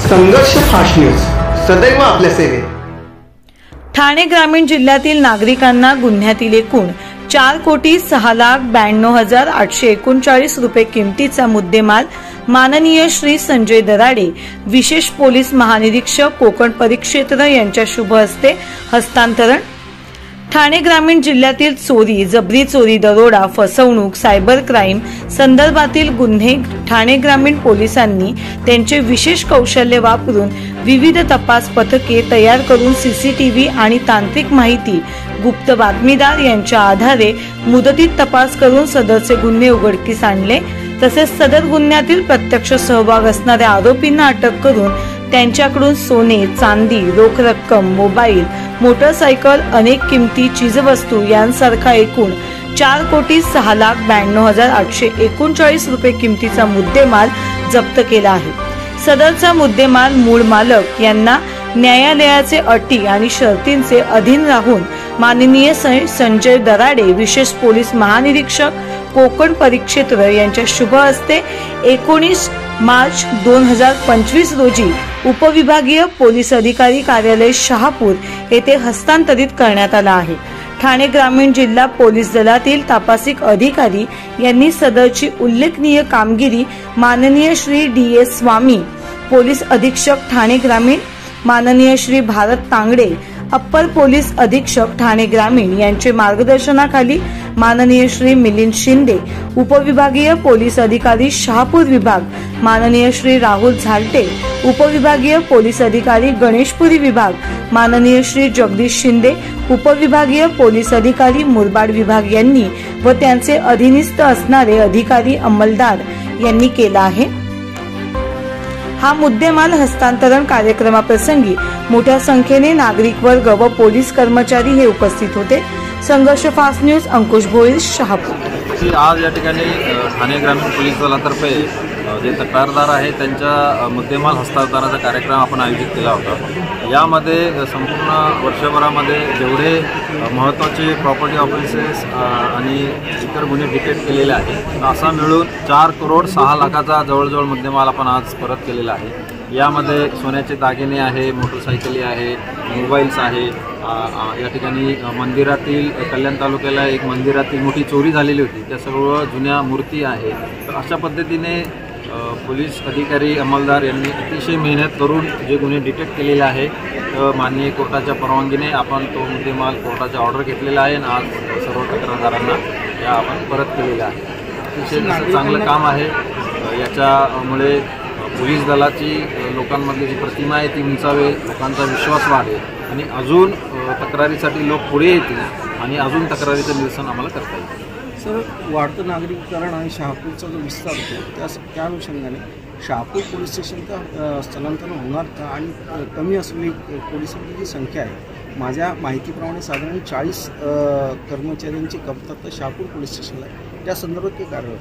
संघर्ष fast news सदैव आपल्या सेवेत। ठाणे ग्रामीण जिल्ह्यातील नागरिकांना गुन्ह्यातील एकूण 4,96,92,839 रुपये किमतीचा मुद्देमाल माननीय श्री संजय दराडे विशेष पोलीस महानिरीक्षक कोकण परिक्षेत्र यांच्या शुभ हस्ते हस्तांतरण। ठाणे ग्रामीण जिल्ह्यातील चोरी, जबरी चोरी, दरोडा, फसवणूक, सायबर क्राईम संदर्भातील गुन्हे ठाणे ग्रामीण पोलिसांनी त्यांचे विशेष कौशल्य वापरून विविध तपास पथके तयार करून सीसीटीव्ही आणि तांत्रिक माहिती गुप्त बातमीदार यांच्या आधारे मुदतीत तपास करून सदरचे गुन्हे उघडकीस आणले। तसेच सदर गुन्ह्यातील प्रत्यक्ष सहभाग असणाऱ्या आरोपींना अटक करून त्यांच्याकडून सोने, चांदी, रोख रक्कम, मोबाईल, मोटरसायकल, अनेक किमती चीजवस्तू यांसारखा एकूण 4,06,92,839 रुपये किमतीचा मुद्देमाल जप्त केला आहे। सदरचा मुद्देमाल मूळ मालक यांना न्यायालयाचे अटी आणि शर्तींचे अधीन राहून माननीय संजय दराडे विशेष पोलीस महानिरीक्षक कोकण परिक्षेत्र यांच्या शुभ हस्ते 19 मार्च 2025 रोजी उपविभागीय पोलीस अधिकारी कार्यालय शहापूर येथे हस्तांतरित करण्यात आला आहे। ठाणे ग्रामीण जिल्हा पोलीस दलातील तपासिक अधिकारी यांनी सदरची उल्लेखनीय कामगिरी माननीय श्री DS स्वामी पोलीस अधीक्षक ठाणे ग्रामीण, माननीय श्री भारत तांगडे अप्पर पोलीस अधीक्षक ठाणे ग्रामीण यांचे मार्गदर्शनाखाली माननीय श्री मिलिंद शिंदे उपविभागीय पोलीस अधिकारी शहापूर विभाग, माननीय श्री राहुल झालटे उपविभागीय पोलीस अधिकारी गणेशपुरी विभाग, माननीय श्री जगदीश शिंदे उपविभागीय पोलीस अधिकारी मुरबाड विभाग यांनी व त्यांचे अधीनस्थ असणारे अधिकारी अंमलदार यांनी केला आहे। हा मुद्देमाल हस्तांतरण कार्यक्रमाप्रसंगी मोठ्या संख्येने नागरिक वर्ग व पोलीस कर्मचारी हे उपस्थित होते। संघर्ष फास्ट न्यूज अंकुश भोईर शहापूर। आज या ठिकाणी ठाणे ग्रामीण पोलीस दलातर्फे जे तक्रारदार आहे त्यांच्या मुद्देमाल हस्तांतरणाचा कार्यक्रम आपण आयोजित केला होता। यामध्ये संपूर्ण वर्षभरामध्ये जेवढे महत्त्वाचे प्रॉपर्टी ऑफेन्सेस आणि इतर गुन्हे डिटेक्ट केलेले आहेत असा मिळून 4,06,00,000चा जवळजवळ मुद्देमाल आपण आज परत केलेला आहे। यामध्ये सोन्याचे दागिने आहे, मोटरसायकली आहे, मोबाईल्स आहे। या ठिकाणी मंदिरातील कल्याण तालुक्याला एक मंदिरातील मोठी चोरी झालेली होती, त्या सर्व जुन्या मूर्ती आहे। तर अशा पद्धतीने पोलीस अधिकारी अंमलदार यांनी अतिशय मेहनत करून जे गुन्हे डिटेक्ट केलेले आहे तर माननीय कोर्टाच्या परवानगीने आपण तो मुद्देमाल कोर्टाचा ऑर्डर घेतलेला आहे आणि आज सर्व तक्रारदारांना या आपण परत केलेला आहे। अतिशय चांगलं काम आहे। याच्यामुळे पोलीस दलाची लोकांमधली जी प्रतिमा आहे ती उंचावे, लोकांचा विश्वास वाढेल आणि अजून तक्रारीसाठी लोक पुढे येतील आणि अजून तक्रारीचं निरसन आम्हाला करता येईल। सर, वाढतं नागरिकीकरण आणि शहापूरचा जो विस्तार होतो त्या अनुषंगाने शहापूर पोलीस स्टेशनचं स्थलांतरण होणार का आणि कमी असलेली पोलिसांची जी संख्या आहे, माझ्या माहितीप्रमाणे साधारण 40 कर्मचाऱ्यांची कमतरता शहापूर पोलीस स्टेशनला आहे, त्या संदर्भात काही कार्यरत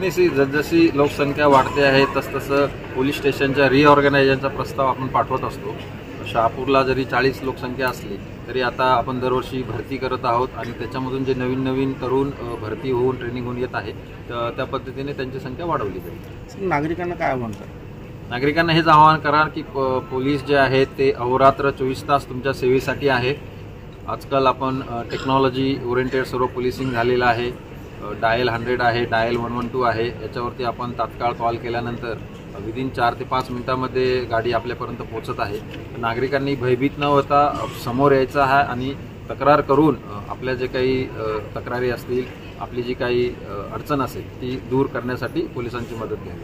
नाही। जसजशी लोकसंख्या वाढते आहे तसतसं पोलीस स्टेशनच्या रिऑर्गनायझेशनचा प्रस्ताव आपण पाठवत असतो। शहापूरला जरी 40 लोकसंख्या असली तरी आता आपण दरवर्षी भरती करत आहोत आणि त्याच्यामधून जे नवीन तरुण भरती होऊन ट्रेनिंग होऊन येत आहे तर त्या पद्धतीने त्यांची संख्या वाढवली जाईल। नागरिकांना काय आव्हान करा? नागरिकांना हेच आवाहन करा की पोलीस जे आहेत ते अहोरात्र 24 तास तुमच्या सेवेसाठी आहे। आजकाल आपण टेक्नॉलॉजी ओरिएंटेड सर्व पोलिसिंग झालेलं आहे। डायल 100 आहे, डायल 112 आहे, याच्यावरती आपण तात्काळ कॉल केल्यानंतर विदिन 4 ते 5 मिनिटांमध्ये गाडी आपल्यापर्यंत पोहोचत आहे। नागरिकांनी भयभीत न होता समोर यायचं आहे आणि तक्रार करून आपल्या जे काही तक्रारी असतील, आपली जी काही अडचण असेल ती दूर करण्यासाठी पोलिसांची मदत घ्यावी।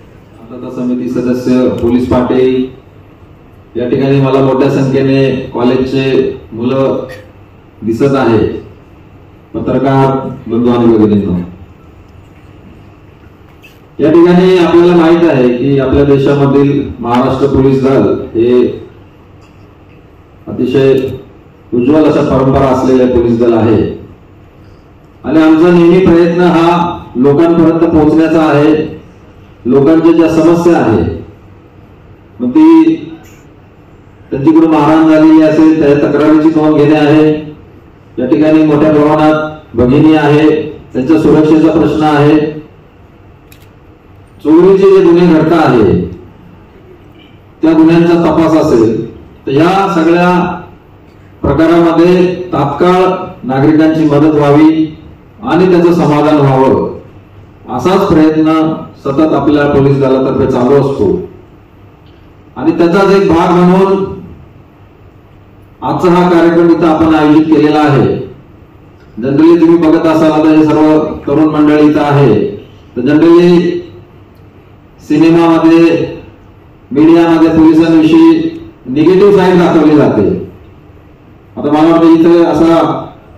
समिती सदस्य, पोलीस पाटील, या ठिकाणी मला मोठ्या संख्येने कॉलेजचे मुलं दिसत आहे, पत्रकार बंधू आणि भगिनींनो, या ठिकाणी आपल्याला माहित आहे की आपल्या देशामधील महाराष्ट्र पोलीस दल हे अतिशय उज्ज्वल अशा परंपरा असलेले पोलीस दल आहे आणि आमचा नेहमी प्रयत्न हा लोकांपर्यंत पोहोचण्याचा आहे। लोकांच्या ज्या समस्या आहे मग ती त्यांची कुठे मारहाण झालेली असेल त्या तक्रारीची नोंद घेणे आहे। या ठिकाणी मोठ्या प्रमाणात भगिनी आहे, त्यांच्या सुरक्षेचा प्रश्न आहे। चोरीचे जे गुन्हे घडत आहे त्या गुन्ह्यांचा तपास असेल, तर या सगळ्या प्रकारामध्ये तात्काळ नागरिकांची मदत व्हावी आणि त्याचं समाधान व्हावं असाच प्रयत्न सतत आपल्या पोलीस दलातर्फे चालू असतो। आणि त्याचाच एक भाग म्हणून आजचा हा कार्यक्रम इथं आपण आयोजित केलेला आहे। जनरली तुम्ही बघत असाल आता हे सर्व तरुण मंडळी इथं आहे, तर जनरली सिनेमामध्ये मीडियामध्ये पोलिसांविषयी निगेटिव्ह साईड दाखवली जाते। आता मला वाटतं इथं असा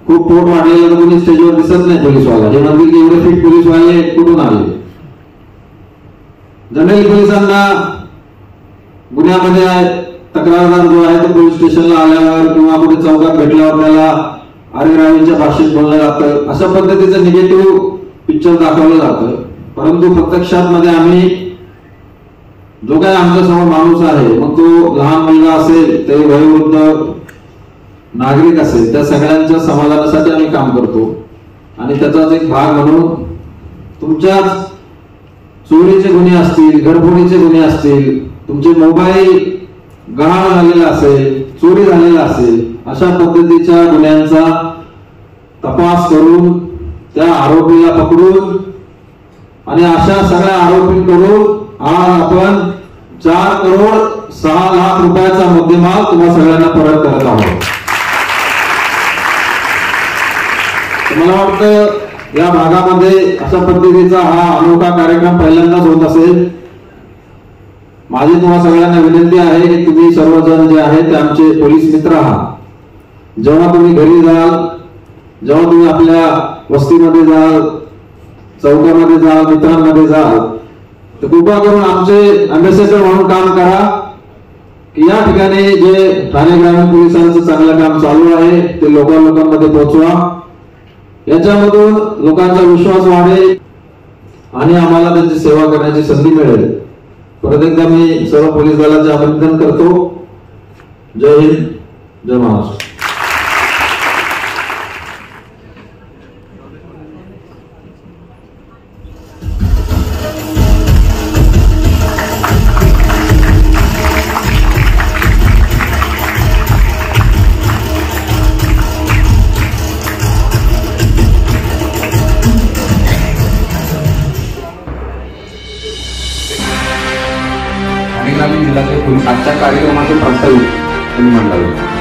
खूप पोट वाढलेला तर कोणी स्टेजवर दिसत नाही पोलीसवाला, हे म्हणतील की एवढे फिट पोलीसवाले कुठून आले। जनरली पोलिसांना गुन्ह्यामध्ये तक्रारदार जो आहे तो पोलीस स्टेशनला आल्यावर किंवा कुठे चौकात भेटल्यावर त्याला अरेरावीच्या भाषेत बोललं जातं, अशा पद्धतीचं निगेटिव्ह पिक्चर दाखवलं जातं। परंतु प्रत्यक्षात मध्ये आम्ही जो काय आमच्या समोर माणूस आहे, मग तो लहान मुलगा असेल ते वयोवृद्ध नागरिक असेल, त्या सगळ्यांच्या समाधानासाठी आम्ही काम करतो। आणि त्याचाच एक भाग म्हणून तुमच्या चोरीचे गुन्हे असतील, घरफोडीचे गुन्हे असतील, तुमचे मोबाईल गहाळ झालेला असेल, चोरी झालेला असेल, अशा पद्धतीच्या गुन्ह्यांचा तपास करून त्या आरोपीला पकडून आणि अशा सगळ्या आरोपींकडून आज आपण 4,06,00,000 रुपयाचा मुद्देमाल तुम्हा सगळ्यांना परत करत आहोत। मला वाटतं या भागामध्ये अशा पद्धतीचा हा अनोखा कार्यक्रम पहिल्यांदाच होत असेल। माझी तुम्हा सगळ्यांना विनंती आहे की तुम्ही सर्वजण जे आहेत ते आमचे पोलीस मित्र आहात। जेव्हा तुम्ही घरी जाल, जेव्हा तुम्ही आपल्या वस्तीमध्ये जाल, चौकामध्ये जाल, मित्रांमध्ये जाल, तर कृपा करून आमचे अँबॅसेडर म्हणून काम करा की या ठिकाणी जे ठाणे ग्रामीण पोलिसांचं चांगलं काम चालू आहे ते लोकांमध्ये पोहोचवा। याच्यामधून लोकांचा विश्वास वाढेल आणि आम्हाला त्यांची सेवा करण्याची संधी मिळेल। परत एकदा मी सर्व पोलीस दलाचे अभिनंदन करतो। जय हिंद, जय महाराष्ट्र। ठाणे ग्रामीण जिल्ह्यातील आजच्या कार्यक्रमाचे प्रास्ताविक त्यांनी मांडावे।